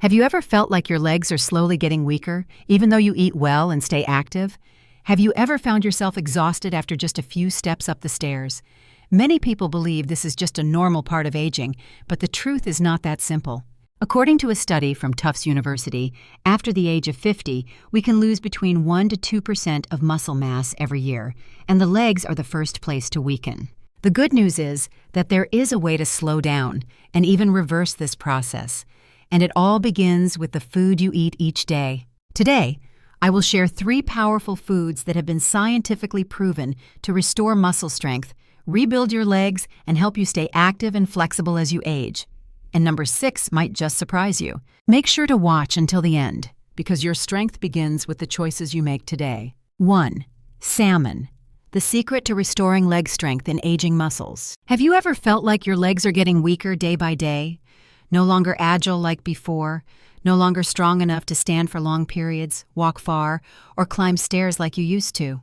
Have you ever felt like your legs are slowly getting weaker, even though you eat well and stay active? Have you ever found yourself exhausted after just a few steps up the stairs? Many people believe this is just a normal part of aging, but the truth is not that simple. According to a study from Tufts University, after the age of 50, we can lose between 1 to 2% of muscle mass every year, and the legs are the first place to weaken. The good news is that there is a way to slow down and even reverse this process. And it all begins with the food you eat each day. Today, I will share 3 powerful foods that have been scientifically proven to restore muscle strength, rebuild your legs, and help you stay active and flexible as you age. And number 6 might just surprise you. Make sure to watch until the end, because your strength begins with the choices you make today. 1. Salmon. The secret to restoring leg strength in aging muscles. Have you ever felt like your legs are getting weaker day by day? No longer agile like before, no longer strong enough to stand for long periods, walk far, or climb stairs like you used to?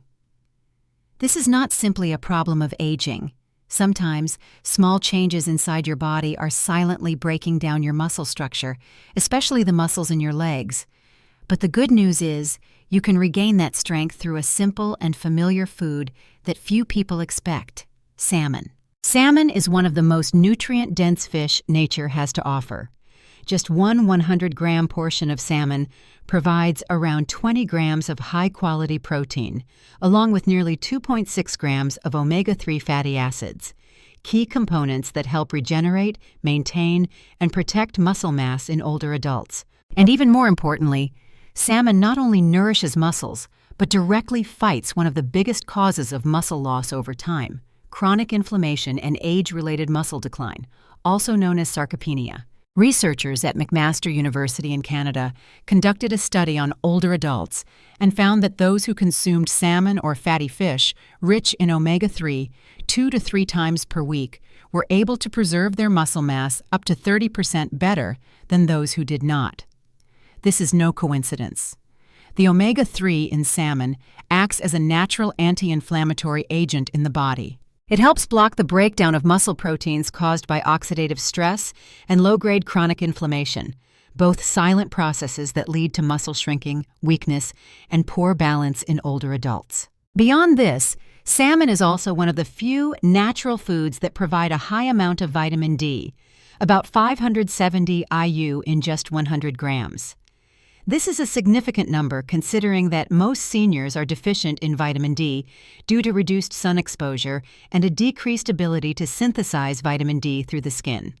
This is not simply a problem of aging. Sometimes, small changes inside your body are silently breaking down your muscle structure, especially the muscles in your legs. But the good news is, you can regain that strength through a simple and familiar food that few people expect: salmon. Salmon is one of the most nutrient-dense fish nature has to offer. Just one 100-gram portion of salmon provides around 20 grams of high-quality protein, along with nearly 2.6 grams of omega-3 fatty acids, key components that help regenerate, maintain, and protect muscle mass in older adults. And even more importantly, salmon not only nourishes muscles, but directly fights one of the biggest causes of muscle loss over time: chronic inflammation and age-related muscle decline, also known as sarcopenia. Researchers at McMaster University in Canada conducted a study on older adults and found that those who consumed salmon or fatty fish rich in omega-3 2 to 3 times per week were able to preserve their muscle mass up to 30% better than those who did not. This is no coincidence. The omega-3 in salmon acts as a natural anti-inflammatory agent in the body. It helps block the breakdown of muscle proteins caused by oxidative stress and low-grade chronic inflammation, both silent processes that lead to muscle shrinking, weakness, and poor balance in older adults. Beyond this, salmon is also one of the few natural foods that provide a high amount of vitamin D, about 570 IU in just 100 grams. This is a significant number considering that most seniors are deficient in vitamin D due to reduced sun exposure and a decreased ability to synthesize vitamin D through the skin.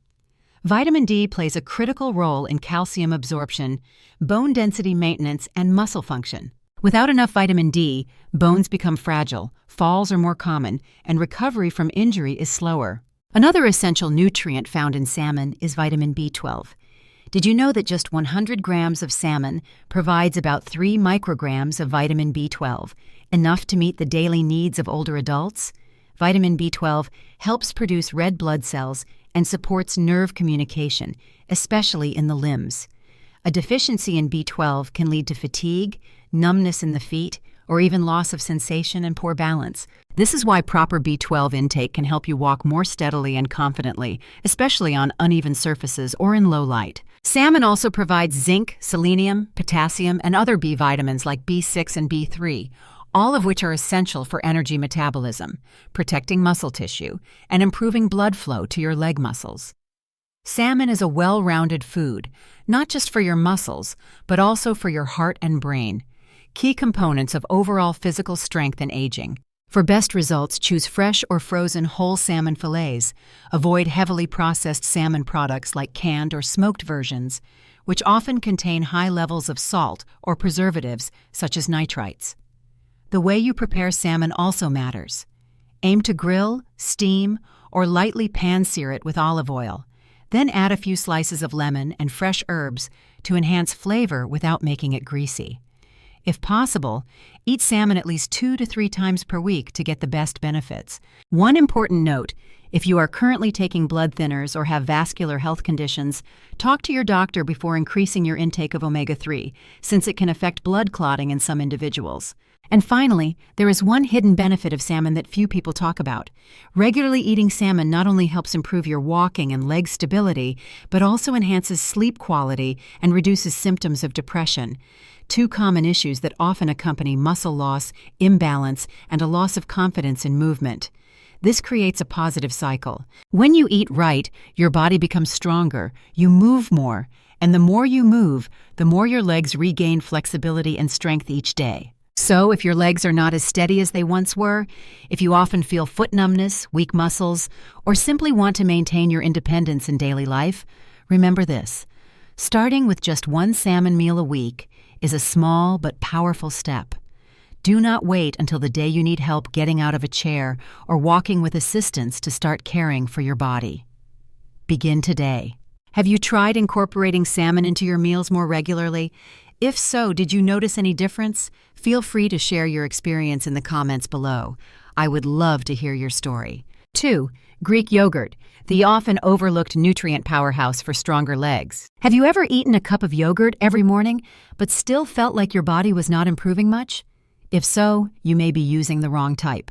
Vitamin D plays a critical role in calcium absorption, bone density maintenance, and muscle function. Without enough vitamin D, bones become fragile, falls are more common, and recovery from injury is slower. Another essential nutrient found in salmon is vitamin B12. Did you know that just 100 grams of salmon provides about 3 micrograms of vitamin B12, enough to meet the daily needs of older adults? Vitamin B12 helps produce red blood cells and supports nerve communication, especially in the limbs. A deficiency in B12 can lead to fatigue, numbness in the feet, or even loss of sensation and poor balance. This is why proper B12 intake can help you walk more steadily and confidently, especially on uneven surfaces or in low light. Salmon also provides zinc, selenium, potassium, and other B vitamins like B6 and B3, all of which are essential for energy metabolism, protecting muscle tissue, and improving blood flow to your leg muscles. Salmon is a well-rounded food, not just for your muscles, but also for your heart and brain, key components of overall physical strength and aging. For best results, choose fresh or frozen whole salmon fillets. Avoid heavily processed salmon products like canned or smoked versions, which often contain high levels of salt or preservatives such as nitrites. The way you prepare salmon also matters. Aim to grill, steam, or lightly pan-sear it with olive oil. Then add a few slices of lemon and fresh herbs to enhance flavor without making it greasy. If possible, eat salmon at least 2 to 3 times per week to get the best benefits. One important note: if you are currently taking blood thinners or have vascular health conditions, talk to your doctor before increasing your intake of omega-3, since it can affect blood clotting in some individuals. And finally, there is one hidden benefit of salmon that few people talk about. Regularly eating salmon not only helps improve your walking and leg stability, but also enhances sleep quality and reduces symptoms of depression, two common issues that often accompany muscle loss, imbalance, and a loss of confidence in movement. This creates a positive cycle. When you eat right, your body becomes stronger, you move more, and the more you move, the more your legs regain flexibility and strength each day. So, if your legs are not as steady as they once were, if you often feel foot numbness, weak muscles, or simply want to maintain your independence in daily life, remember this. Starting with just one salmon meal a week is a small but powerful step. Do not wait until the day you need help getting out of a chair or walking with assistance to start caring for your body. Begin today. Have you tried incorporating salmon into your meals more regularly? If so, did you notice any difference? Feel free to share your experience in the comments below. I would love to hear your story. 2. Greek yogurt, the often overlooked nutrient powerhouse for stronger legs. Have you ever eaten a cup of yogurt every morning, but still felt like your body was not improving much? If so, you may be using the wrong type.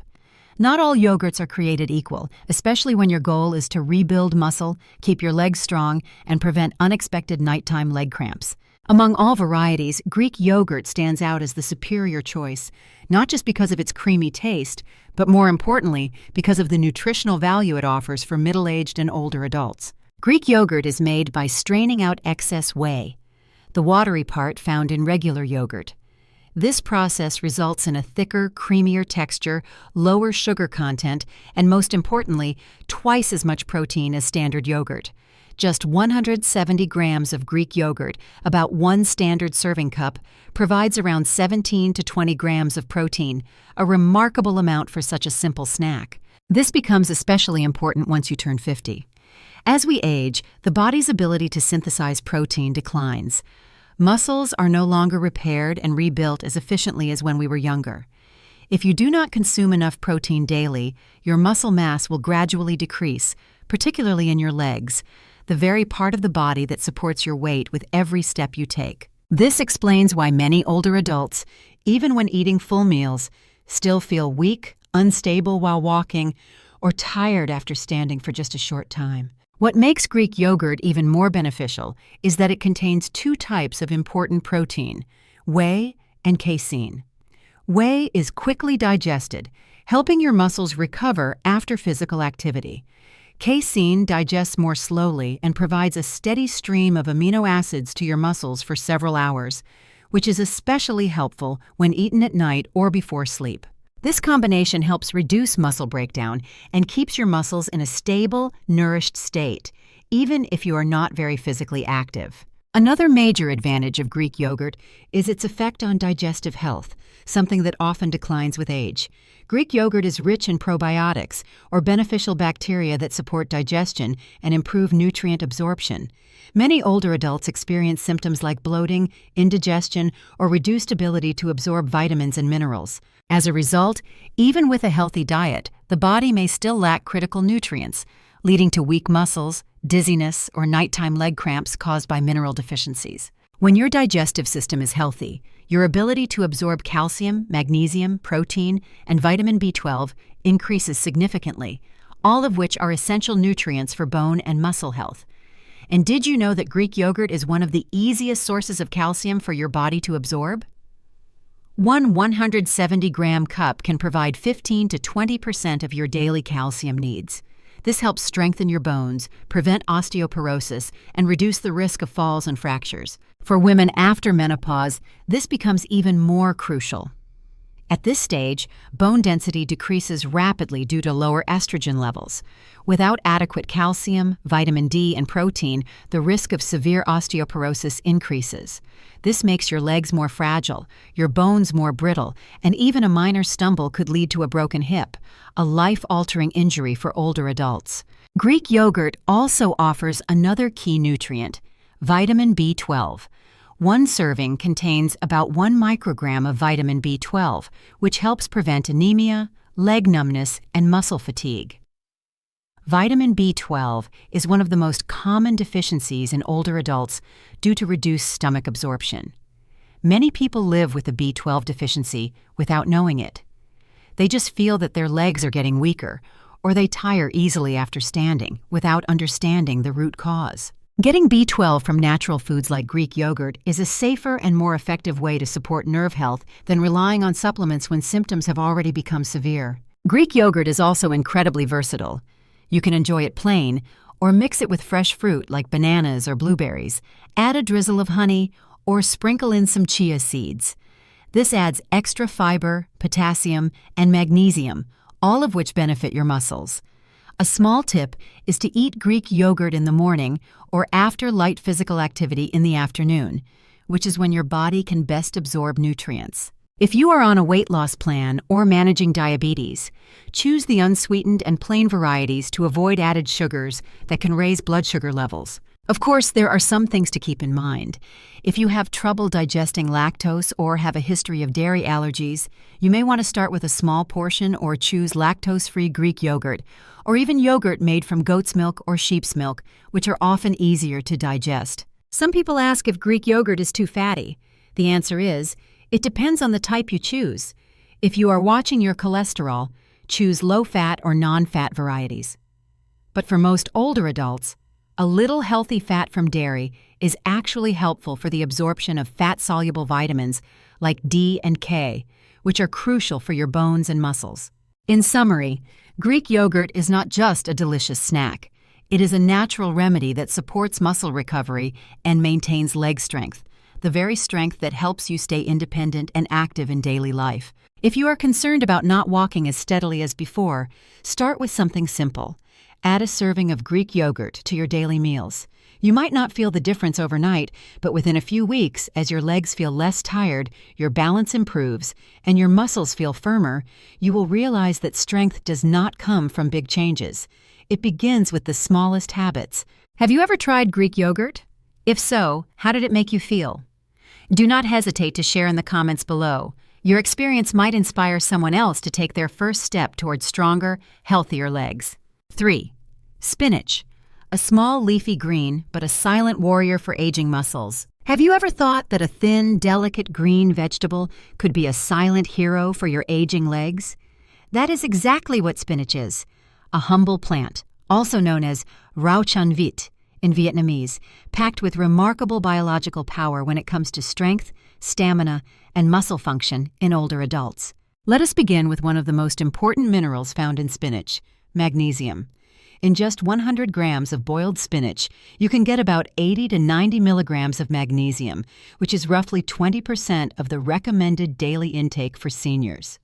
Not all yogurts are created equal, especially when your goal is to rebuild muscle, keep your legs strong, and prevent unexpected nighttime leg cramps. Among all varieties, Greek yogurt stands out as the superior choice, not just because of its creamy taste, but more importantly, because of the nutritional value it offers for middle-aged and older adults. Greek yogurt is made by straining out excess whey, the watery part found in regular yogurt. This process results in a thicker, creamier texture, lower sugar content, and most importantly, twice as much protein as standard yogurt. Just 170 grams of Greek yogurt, about one standard serving cup, provides around 17 to 20 grams of protein, a remarkable amount for such a simple snack. This becomes especially important once you turn 50. As we age, the body's ability to synthesize protein declines. Muscles are no longer repaired and rebuilt as efficiently as when we were younger. If you do not consume enough protein daily, your muscle mass will gradually decrease, particularly in your legs, the very part of the body that supports your weight with every step you take. This explains why many older adults, even when eating full meals, still feel weak, unstable while walking, or tired after standing for just a short time. What makes Greek yogurt even more beneficial is that it contains two types of important protein, whey and casein. Whey is quickly digested, helping your muscles recover after physical activity. Casein digests more slowly and provides a steady stream of amino acids to your muscles for several hours, which is especially helpful when eaten at night or before sleep. This combination helps reduce muscle breakdown and keeps your muscles in a stable, nourished state, even if you are not very physically active. Another major advantage of Greek yogurt is its effect on digestive health, something that often declines with age. Greek yogurt is rich in probiotics, or beneficial bacteria that support digestion and improve nutrient absorption. Many older adults experience symptoms like bloating, indigestion, or reduced ability to absorb vitamins and minerals. As a result, even with a healthy diet, the body may still lack critical nutrients, leading to weak muscles, dizziness, or nighttime leg cramps caused by mineral deficiencies. When your digestive system is healthy, your ability to absorb calcium, magnesium, protein, and vitamin B12 increases significantly, all of which are essential nutrients for bone and muscle health. And did you know that Greek yogurt is one of the easiest sources of calcium for your body to absorb? One 170-gram cup can provide 15 to 20% of your daily calcium needs. This helps strengthen your bones, prevent osteoporosis, and reduce the risk of falls and fractures. For women after menopause, this becomes even more crucial. At this stage, bone density decreases rapidly due to lower estrogen levels. Without adequate calcium, vitamin D, and protein, the risk of severe osteoporosis increases. This makes your legs more fragile, your bones more brittle, and even a minor stumble could lead to a broken hip, a life-altering injury for older adults. Greek yogurt also offers another key nutrient, vitamin B12. One serving contains about 1 microgram of vitamin B12, which helps prevent anemia, leg numbness, and muscle fatigue. Vitamin B12 is one of the most common deficiencies in older adults due to reduced stomach absorption. Many people live with a B12 deficiency without knowing it. They just feel that their legs are getting weaker, or they tire easily after standing without understanding the root cause. Getting B12 from natural foods like Greek yogurt is a safer and more effective way to support nerve health than relying on supplements when symptoms have already become severe. Greek yogurt is also incredibly versatile. You can enjoy it plain, or mix it with fresh fruit like bananas or blueberries, add a drizzle of honey, or sprinkle in some chia seeds. This adds extra fiber, potassium, and magnesium, all of which benefit your muscles. A small tip is to eat Greek yogurt in the morning or after light physical activity in the afternoon, which is when your body can best absorb nutrients. If you are on a weight loss plan or managing diabetes, choose the unsweetened and plain varieties to avoid added sugars that can raise blood sugar levels. Of course, there are some things to keep in mind. If you have trouble digesting lactose or have a history of dairy allergies, you may want to start with a small portion or choose lactose-free Greek yogurt, or even yogurt made from goat's milk or sheep's milk, which are often easier to digest. Some people ask if Greek yogurt is too fatty. The answer is, it depends on the type you choose. If you are watching your cholesterol, choose low-fat or non-fat varieties. But for most older adults, a little healthy fat from dairy is actually helpful for the absorption of fat-soluble vitamins like D and K, which are crucial for your bones and muscles. In summary, Greek yogurt is not just a delicious snack. It is a natural remedy that supports muscle recovery and maintains leg strength, the very strength that helps you stay independent and active in daily life. If you are concerned about not walking as steadily as before, start with something simple. Add a serving of Greek yogurt to your daily meals. You might not feel the difference overnight, but within a few weeks, as your legs feel less tired, your balance improves, and your muscles feel firmer, you will realize that strength does not come from big changes. It begins with the smallest habits. Have you ever tried Greek yogurt? If so, how did it make you feel? Do not hesitate to share in the comments below. Your experience might inspire someone else to take their first step towards stronger, healthier legs. 3. Spinach. A small leafy green, but a silent warrior for aging muscles. Have you ever thought that a thin, delicate green vegetable could be a silent hero for your aging legs? That is exactly what spinach is. A humble plant, also known as rau chan vit in Vietnamese, packed with remarkable biological power when it comes to strength, stamina, and muscle function in older adults. Let us begin with one of the most important minerals found in spinach, magnesium. In just 100 grams of boiled spinach, you can get about 80 to 90 milligrams of magnesium, which is roughly 20% of the recommended daily intake for seniors.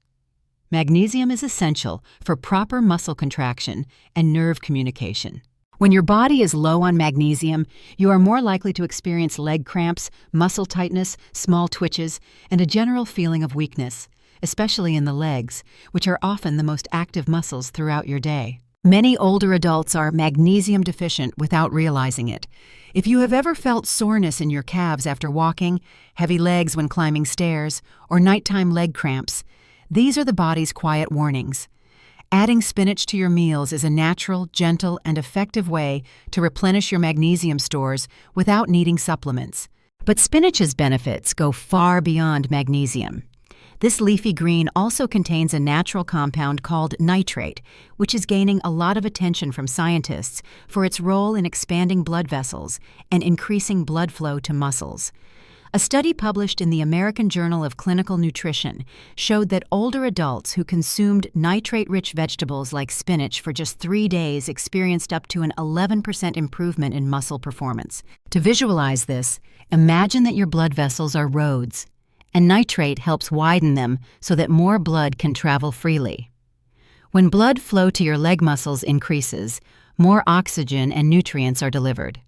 Magnesium is essential for proper muscle contraction and nerve communication. When your body is low on magnesium, you are more likely to experience leg cramps, muscle tightness, small twitches, and a general feeling of weakness, especially in the legs, which are often the most active muscles throughout your day. Many older adults are magnesium deficient without realizing it. If you have ever felt soreness in your calves after walking, heavy legs when climbing stairs, or nighttime leg cramps, these are the body's quiet warnings. Adding spinach to your meals is a natural, gentle, and effective way to replenish your magnesium stores without needing supplements. But spinach's benefits go far beyond magnesium. This leafy green also contains a natural compound called nitrate, which is gaining a lot of attention from scientists for its role in expanding blood vessels and increasing blood flow to muscles. A study published in the American Journal of Clinical Nutrition showed that older adults who consumed nitrate-rich vegetables like spinach for just 3 days experienced up to an 11% improvement in muscle performance. To visualize this, imagine that your blood vessels are roads, and nitrate helps widen them so that more blood can travel freely. When blood flow to your leg muscles increases, more oxygen and nutrients are delivered.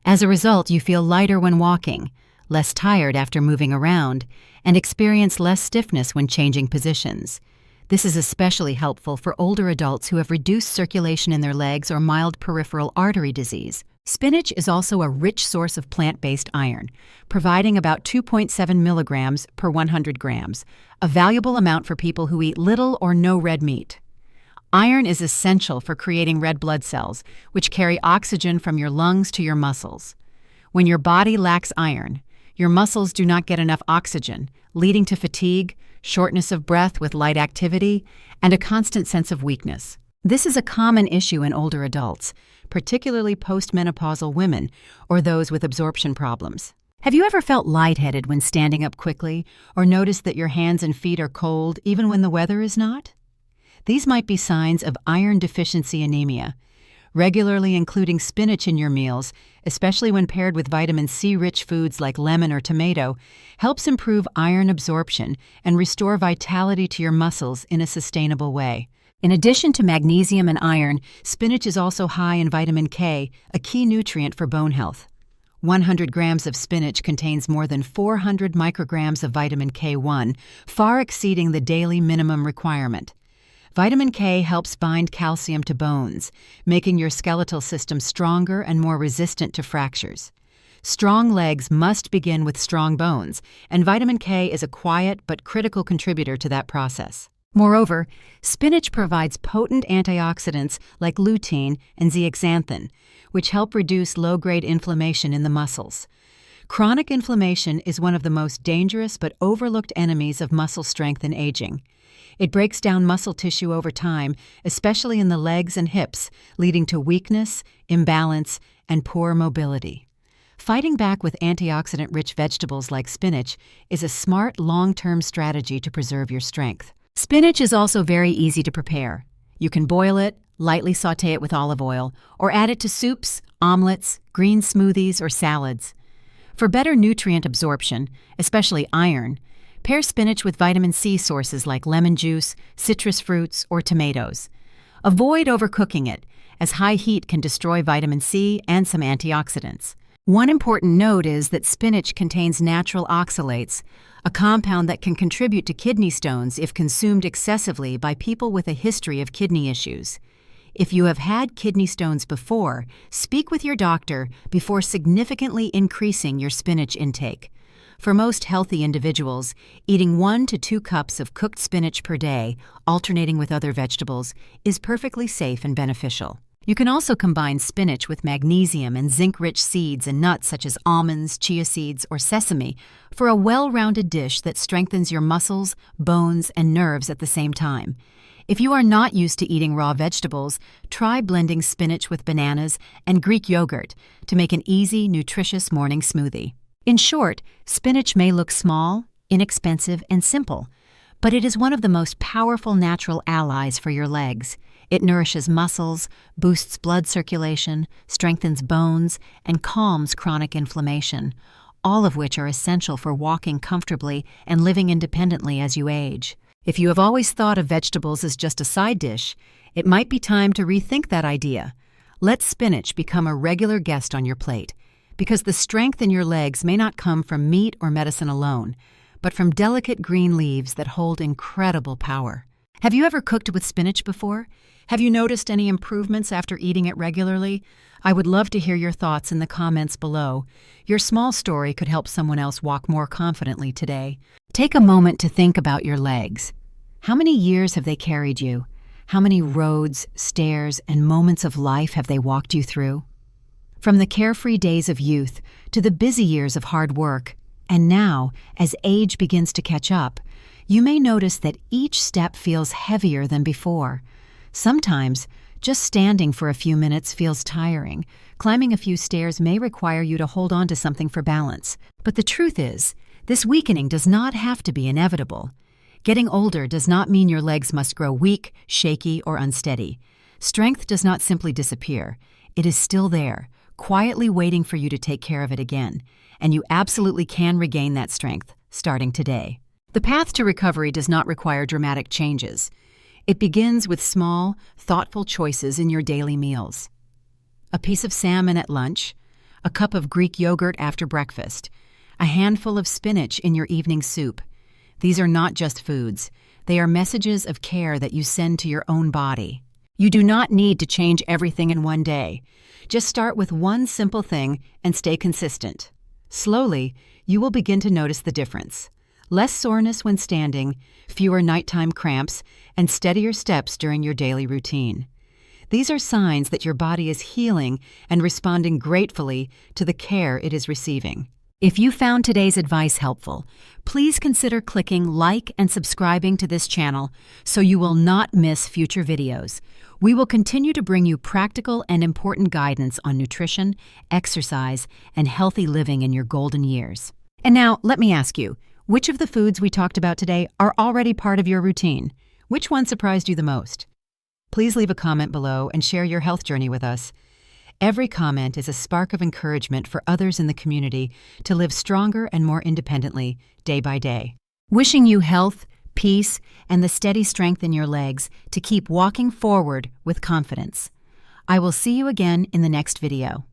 As a result, you feel lighter when walking, less tired after moving around, and experience less stiffness when changing positions. This is especially helpful for older adults who have reduced circulation in their legs or mild peripheral artery disease. Spinach is also a rich source of plant-based iron, providing about 2.7 milligrams per 100 grams, a valuable amount for people who eat little or no red meat. Iron is essential for creating red blood cells, which carry oxygen from your lungs to your muscles. When your body lacks iron, Your muscles do not get enough oxygen, leading to fatigue, shortness of breath with light activity, and a constant sense of weakness. This is a common issue in older adults, particularly postmenopausal women or those with absorption problems. Have you ever felt lightheaded when standing up quickly, or noticed that your hands and feet are cold even when the weather is not? These might be signs of iron deficiency anemia. Regularly including spinach in your meals, especially when paired with vitamin C-rich foods like lemon or tomato, helps improve iron absorption and restore vitality to your muscles in a sustainable way. In addition to magnesium and iron, spinach is also high in vitamin K, a key nutrient for bone health. 100 grams of spinach contains more than 400 micrograms of vitamin K1, far exceeding the daily minimum requirement. Vitamin K helps bind calcium to bones, making your skeletal system stronger and more resistant to fractures. Strong legs must begin with strong bones, and vitamin K is a quiet but critical contributor to that process. Moreover, spinach provides potent antioxidants like lutein and zeaxanthin, which help reduce low-grade inflammation in the muscles. Chronic inflammation is one of the most dangerous but overlooked enemies of muscle strength and aging. It breaks down muscle tissue over time, especially in the legs and hips, leading to weakness, imbalance, and poor mobility. Fighting back with antioxidant-rich vegetables like spinach is a smart, long-term strategy to preserve your strength. Spinach is also very easy to prepare. You can boil it, lightly sauté it with olive oil, or add it to soups, omelets, green smoothies, or salads. For better nutrient absorption, especially iron, pair spinach with vitamin C sources like lemon juice, citrus fruits, or tomatoes. Avoid overcooking it, as high heat can destroy vitamin C and some antioxidants. One important note is that spinach contains natural oxalates, a compound that can contribute to kidney stones if consumed excessively by people with a history of kidney issues. If you have had kidney stones before, speak with your doctor before significantly increasing your spinach intake. For most healthy individuals, eating 1 to 2 cups of cooked spinach per day, alternating with other vegetables, is perfectly safe and beneficial. You can also combine spinach with magnesium and zinc-rich seeds and nuts such as almonds, chia seeds, or sesame for a well-rounded dish that strengthens your muscles, bones, and nerves at the same time. If you are not used to eating raw vegetables, try blending spinach with bananas and Greek yogurt to make an easy, nutritious morning smoothie. In short, spinach may look small, inexpensive, and simple, but it is one of the most powerful natural allies for your legs. It nourishes muscles, boosts blood circulation, strengthens bones, and calms chronic inflammation, all of which are essential for walking comfortably and living independently as you age. If you have always thought of vegetables as just a side dish, it might be time to rethink that idea. Let spinach become a regular guest on your plate, because the strength in your legs may not come from meat or medicine alone, but from delicate green leaves that hold incredible power. Have you ever cooked with spinach before? Have you noticed any improvements after eating it regularly? I would love to hear your thoughts in the comments below. Your small story could help someone else walk more confidently today. Take a moment to think about your legs. How many years have they carried you? How many roads, stairs, and moments of life have they walked you through? From the carefree days of youth to the busy years of hard work, and now, as age begins to catch up, you may notice that each step feels heavier than before. Sometimes, just standing for a few minutes feels tiring. Climbing a few stairs may require you to hold on to something for balance. But the truth is, this weakening does not have to be inevitable. Getting older does not mean your legs must grow weak, shaky, or unsteady. Strength does not simply disappear. It is still there, quietly waiting for you to take care of it again. And you absolutely can regain that strength, starting today. The path to recovery does not require dramatic changes. It begins with small, thoughtful choices in your daily meals. A piece of salmon at lunch, a cup of Greek yogurt after breakfast, a handful of spinach in your evening soup. These are not just foods. They are messages of care that you send to your own body. You do not need to change everything in one day. Just start with one simple thing and stay consistent. Slowly, you will begin to notice the difference. Less soreness when standing, fewer nighttime cramps, and steadier steps during your daily routine. These are signs that your body is healing and responding gratefully to the care it is receiving. If you found today's advice helpful, please consider clicking like and subscribing to this channel so you will not miss future videos. We will continue to bring you practical and important guidance on nutrition, exercise, and healthy living in your golden years. And now, let me ask you, which of the foods we talked about today are already part of your routine? Which one surprised you the most? Please leave a comment below and share your health journey with us. Every comment is a spark of encouragement for others in the community to live stronger and more independently day by day. Wishing you health, peace, and the steady strength in your legs to keep walking forward with confidence. I will see you again in the next video.